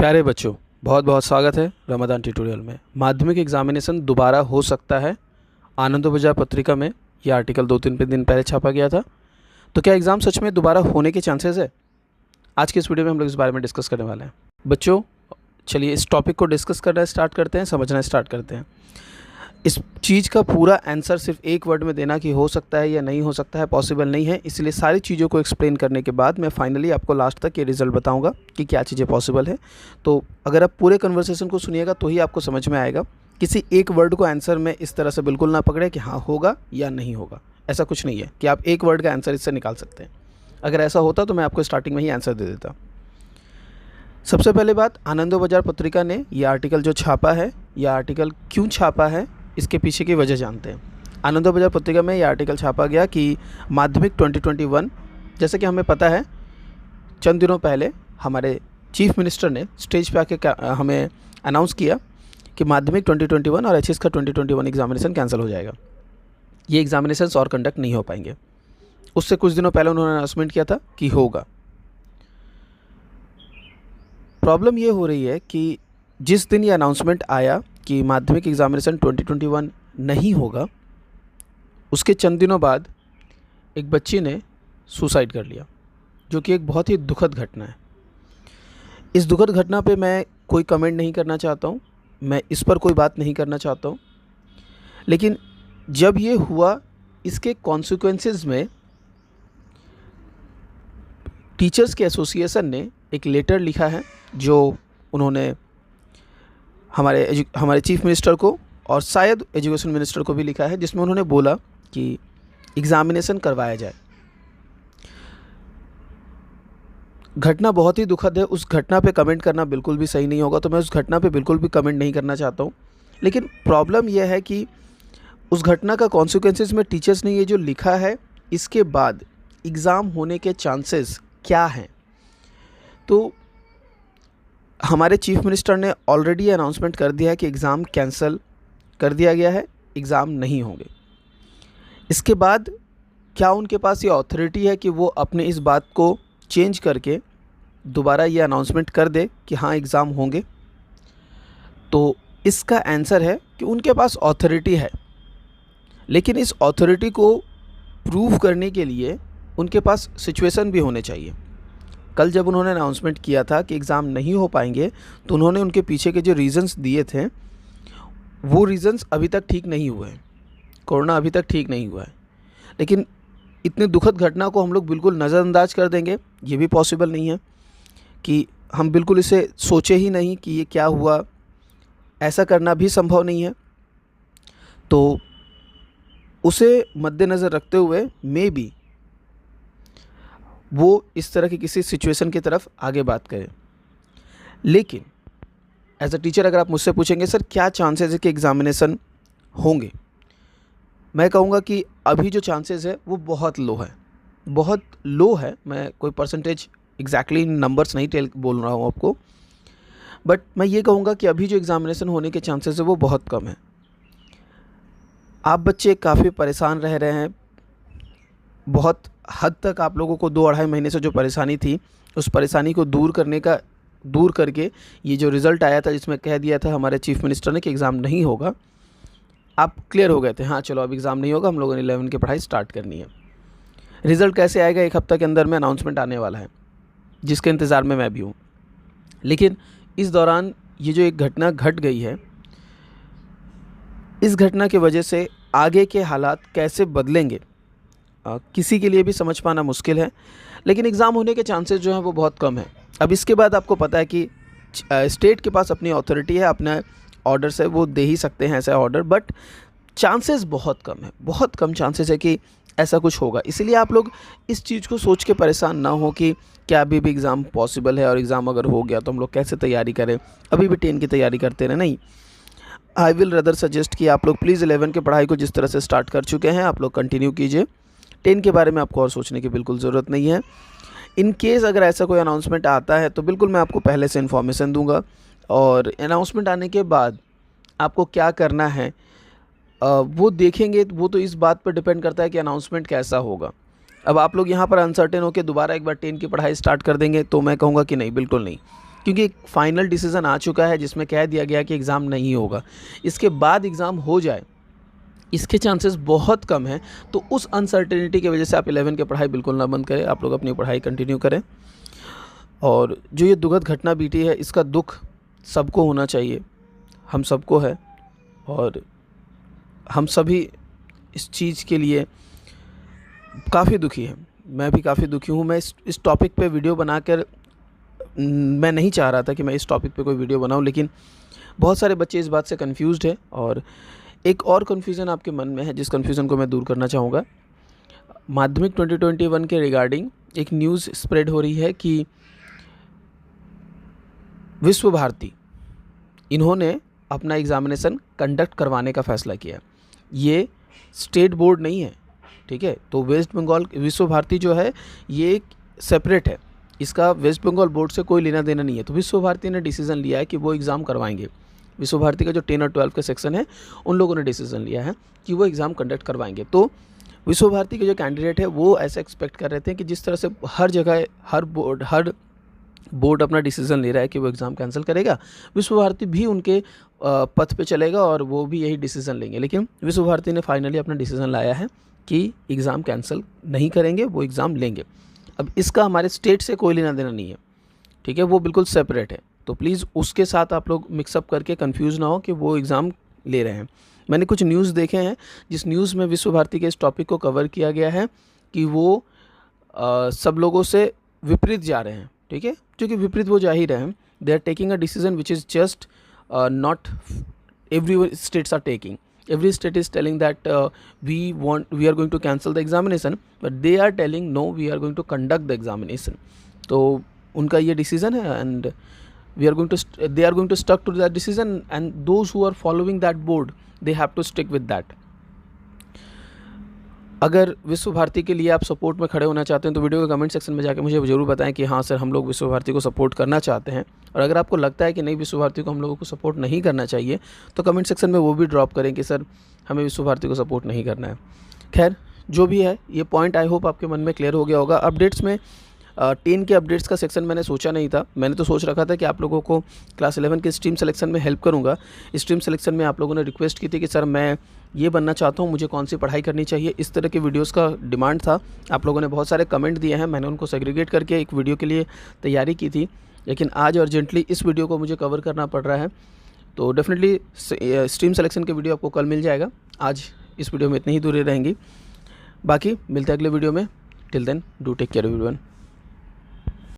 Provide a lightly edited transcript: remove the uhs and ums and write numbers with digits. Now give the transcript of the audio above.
प्यारे बच्चों, बहुत बहुत स्वागत है रमदान ट्यूटोरियल में। माध्यमिक एग्जामिनेशन दोबारा हो सकता है। आनंदोबाजार पत्रिका में यह आर्टिकल 2-3 दिन पहले छापा गया था। तो क्या एग्ज़ाम सच में दोबारा होने के चांसेस है? आज की इस वीडियो में हम लोग इस बारे में डिस्कस करने वाले हैं। बच्चों चलिए इस टॉपिक को डिस्कस करना स्टार्ट करते हैं, समझना स्टार्ट करते हैं। इस चीज़ का पूरा आंसर सिर्फ एक वर्ड में देना कि हो सकता है या नहीं हो सकता है पॉसिबल नहीं है। इसलिए सारी चीज़ों को एक्सप्लेन करने के बाद मैं फाइनली आपको लास्ट तक ये रिज़ल्ट बताऊंगा कि क्या चीज़ें पॉसिबल है। तो अगर आप पूरे कन्वर्सेशन को सुनिएगा तो ही आपको समझ में आएगा। किसी एक वर्ड को आंसर में इस तरह से बिल्कुल ना पकड़े कि हाँ होगा या नहीं होगा। ऐसा कुछ नहीं है कि आप एक वर्ड का आंसर इससे निकाल सकते हैं। अगर ऐसा होता तो मैं आपको स्टार्टिंग में ही आंसर दे देता। सबसे पहले बात, आनंदोबाजार पत्रिका ने यह आर्टिकल जो छापा है, यह आर्टिकल क्यों छापा है, इसके पीछे की वजह जानते हैं। आनंदोबाजार पत्रिका में यह आर्टिकल छापा गया कि माध्यमिक 2021, जैसे कि हमें पता है चंद दिनों पहले हमारे चीफ मिनिस्टर ने स्टेज पे आके हमें अनाउंस किया कि माध्यमिक 2021 और एचएस का 2021 एग्जामिनेशन कैंसिल हो जाएगा। ये एग्जामिनेशंस और कंडक्ट नहीं हो पाएंगे। उससे कुछ दिनों पहले उन्होंने अनाउंसमेंट किया था कि होगा। प्रॉब्लम ये हो रही है कि जिस दिन ये अनाउंसमेंट आया कि माध्यमिक एग्जामिनेशन 2021 नहीं होगा, उसके चंद दिनों बाद एक बच्ची ने सुसाइड कर लिया, जो कि एक बहुत ही दुखद घटना है। इस दुखद घटना पे मैं कोई कमेंट नहीं करना चाहता हूँ, मैं इस पर कोई बात नहीं करना चाहता हूँ। लेकिन जब ये हुआ, इसके कॉन्सिक्वेंसेस में टीचर्स के एसोसिएशन ने एक लेटर लिखा है, जो उन्होंने हमारे चीफ मिनिस्टर को और शायद एजुकेशन मिनिस्टर को भी लिखा है, जिसमें उन्होंने बोला कि एग्ज़ामिनेशन करवाया जाए। घटना बहुत ही दुखद है। उस घटना पे कमेंट करना बिल्कुल भी सही नहीं होगा, तो मैं उस घटना पे बिल्कुल भी कमेंट नहीं करना चाहता हूँ। लेकिन प्रॉब्लम यह है कि उस घटना का कॉन्सिक्वेंसेस में टीचर्स ने ये जो लिखा है, इसके बाद एग्ज़ाम होने के चांसेस क्या हैं। तो हमारे चीफ मिनिस्टर ने ऑलरेडी अनाउंसमेंट कर दिया है कि एग्ज़ाम कैंसिल कर दिया गया है, एग्ज़ाम नहीं होंगे। इसके बाद क्या उनके पास ये अथॉरिटी है कि वो अपने इस बात को चेंज करके दोबारा ये अनाउंसमेंट कर दे कि हाँ एग्ज़ाम होंगे? तो इसका आंसर है कि उनके पास अथॉरिटी है, लेकिन इस अथॉरिटी को प्रूव करने के लिए उनके पास सिचुएशन भी होने चाहिए। कल जब उन्होंने अनाउंसमेंट किया था कि एग्ज़ाम नहीं हो पाएंगे, तो उन्होंने उनके पीछे के जो रीज़न्स दिए थे, वो रीज़न्स अभी तक ठीक नहीं हुए हैं। कोरोना अभी तक ठीक नहीं हुआ है। लेकिन इतनी दुखद घटना को हम लोग बिल्कुल नज़रअंदाज कर देंगे, ये भी पॉसिबल नहीं है कि हम बिल्कुल इसे सोचे ही नहीं कि ये क्या हुआ। ऐसा करना भी संभव नहीं है। तो उसे मद्देनज़र रखते हुए मे बी वो इस तरह की किसी सिचुएशन की तरफ आगे बात करें। लेकिन एज अ टीचर अगर आप मुझसे पूछेंगे सर क्या चांसेस है कि एग्ज़ामिनेशन होंगे, मैं कहूँगा कि अभी जो चांसेस है वो बहुत लो है, बहुत लो है। मैं कोई परसेंटेज एग्जैक्टली नंबर्स नहीं बोल रहा हूँ आपको, बट मैं ये कहूँगा कि अभी जो एग्ज़ामिनेशन होने के चांसेस है वो बहुत कम है। आप बच्चे काफ़ी परेशान रह रहे हैं। बहुत हद तक आप लोगों को 2-2.5 महीने से जो परेशानी थी, उस परेशानी को दूर करके ये जो रिज़ल्ट आया था, जिसमें कह दिया था हमारे चीफ मिनिस्टर ने कि एग्ज़ाम नहीं होगा, आप क्लियर हो गए थे। हाँ चलो अब एग्ज़ाम नहीं होगा, हम लोगों ने 11 की पढ़ाई स्टार्ट करनी है। रिज़ल्ट कैसे आएगा? 1 हफ्ते के अंदर में अनाउंसमेंट आने वाला है, जिसके इंतज़ार में मैं भी हूँ। लेकिन इस दौरान ये जो एक घटना घट गई है, इस घटना की वजह से आगे के हालात कैसे बदलेंगे किसी के लिए भी समझ पाना मुश्किल है। लेकिन एग्ज़ाम होने के चांसेस जो हैं वो बहुत कम है। अब इसके बाद आपको पता है कि स्टेट के पास अपनी अथॉरिटी है, अपना ऑर्डर से वो दे ही सकते हैं ऐसा ऑर्डर, बट चांसेस बहुत कम है, बहुत कम चांसेस है कि ऐसा कुछ होगा। इसीलिए आप लोग इस चीज़ को सोच के परेशान ना हो कि क्या अभी भी एग्ज़ाम पॉसिबल है, और एग्ज़ाम अगर हो गया तो हम लोग कैसे तैयारी करें, अभी भी 10 की तैयारी करते रहे। नहीं, आई विल रदर सजेस्ट कि आप लोग प्लीज़ 11 की पढ़ाई को जिस तरह से स्टार्ट कर चुके हैं आप लोग कंटिन्यू कीजिए। 10 के बारे में आपको और सोचने की बिल्कुल ज़रूरत नहीं है। इन केस अगर ऐसा कोई अनाउंसमेंट आता है तो बिल्कुल मैं आपको पहले से इन्फॉर्मेशन दूंगा, और अनाउंसमेंट आने के बाद आपको क्या करना है वो देखेंगे। वो तो इस बात पर डिपेंड करता है कि अनाउंसमेंट कैसा होगा। अब आप लोग यहाँ पर अनसर्टेन होकर दोबारा एक बार 10 की पढ़ाई स्टार्ट कर देंगे तो मैं कहूँगा कि नहीं, बिल्कुल नहीं। क्योंकि एक फाइनल डिसीज़न आ चुका है जिसमें कह दिया गया कि एग्ज़ाम नहीं होगा। इसके बाद एग्ज़ाम हो जाए, इसके चांसेस बहुत कम हैं। तो उस अनसर्टेनिटी की वजह से आप 11 की पढ़ाई बिल्कुल ना बंद करें, आप लोग अपनी पढ़ाई कंटिन्यू करें। और जो ये दुखद घटना बीती है, इसका दुख सबको होना चाहिए, हम सबको है, और हम सभी इस चीज़ के लिए काफ़ी दुखी हैं। मैं भी काफ़ी दुखी हूँ। मैं इस टॉपिक पे वीडियो बनाकर मैं नहीं चाह रहा था कि मैं इस टॉपिक पे कोई वीडियो बनाऊँ, लेकिन बहुत सारे बच्चे इस बात से कन्फ्यूज़्ड हैं। और एक और कन्फ्यूज़न आपके मन में है, जिस कन्फ्यूज़न को मैं दूर करना चाहूँगा। माध्यमिक 2021 के रिगार्डिंग एक न्यूज़ स्प्रेड हो रही है कि विश्व भारती इन्होंने अपना एग्ज़ामिनेशन कंडक्ट करवाने का फ़ैसला किया। ये स्टेट बोर्ड नहीं है, ठीक है। तो वेस्ट बंगाल विश्व भारती जो है ये एक सेपरेट है, इसका वेस्ट बंगाल बोर्ड से कोई लेना देना नहीं है। तो विश्व भारती ने डिसीज़न लिया है कि वो एग्ज़ाम करवाएंगे। विश्व भारती का जो 10 और 12 का सेक्शन है, उन लोगों ने डिसीज़न लिया है कि वो एग्ज़ाम कंडक्ट करवाएंगे। तो विश्व भारती के जो कैंडिडेट है वो ऐसा एक्सपेक्ट कर रहे थे कि जिस तरह से हर जगह हर बोर्ड अपना डिसीज़न ले रहा है कि वो एग्ज़ाम कैंसिल करेगा, विश्व भारती भी उनके पथ पे चलेगा और वो भी यही डिसीज़न लेंगे। लेकिन विश्व भारती ने फाइनली अपना डिसीज़न लाया है कि एग्ज़ाम कैंसिल नहीं करेंगे, वो एग्ज़ाम लेंगे। अब इसका हमारे स्टेट से कोई लेना देना नहीं है, ठीक है, वो बिल्कुल सेपरेट है। तो प्लीज़ उसके साथ आप लोग मिक्सअप करके कंफ्यूज ना हो कि वो एग्ज़ाम ले रहे हैं। मैंने कुछ न्यूज़ देखे हैं जिस न्यूज़ में विश्व भारती के इस टॉपिक को कवर किया गया है कि वो सब लोगों से विपरीत जा रहे हैं, ठीक है, क्योंकि विपरीत वो जा ही रहे हैं। They are taking a decision which is just not every states are taking. Every state is telling that we are going to cancel the examination, but they are telling no, we are going to conduct the examination. तो उनका ये decision है and they are going to stuck to that decision, and those who are following that board, they have to stick with that. अगर विश्व भारती के लिए आप support में खड़े होना चाहते हैं तो वीडियो के कमेंट सेक्शन में जाकर मुझे ज़रूर बताएं कि हाँ सर, हम लोग विश्व भारती को सपोर्ट करना चाहते हैं। और अगर आपको लगता है कि नहीं, विश्व भारती को हम लोगों को सपोर्ट नहीं करना चाहिए, तो कमेंट सेक्शन में वो भी ड्रॉप करें कि सर हमें विश्व भारती को सपोर्ट नहीं करना है। खैर, जो भी है, ये पॉइंट आई होप आपके मन में क्लियर हो गया होगा। अपडेट्स में 10 के अपडेट्स का सेक्शन मैंने सोचा नहीं था। मैंने तो सोच रखा था कि आप लोगों को क्लास 11 के स्ट्रीम सिलेक्शन में हेल्प करूंगा। स्ट्रीम सिलेक्शन में आप लोगों ने रिक्वेस्ट की थी कि सर मैं ये बनना चाहता हूँ, मुझे कौन सी पढ़ाई करनी चाहिए, इस तरह के वीडियोस का डिमांड था। आप लोगों ने बहुत सारे कमेंट दिए हैं, मैंने उनको सेग्रीगेट करके एक वीडियो के लिए तैयारी की थी, लेकिन आज अर्जेंटली इस वीडियो को मुझे कवर करना पड़ रहा है। तो डेफिनेटली स्ट्रीम सिलेक्शन के वीडियो आपको कल मिल जाएगा। आज इस वीडियो में इतनी ही दूरी रहेंगी, बाकी मिलते हैं अगले वीडियो में। Till then, do take care everyone.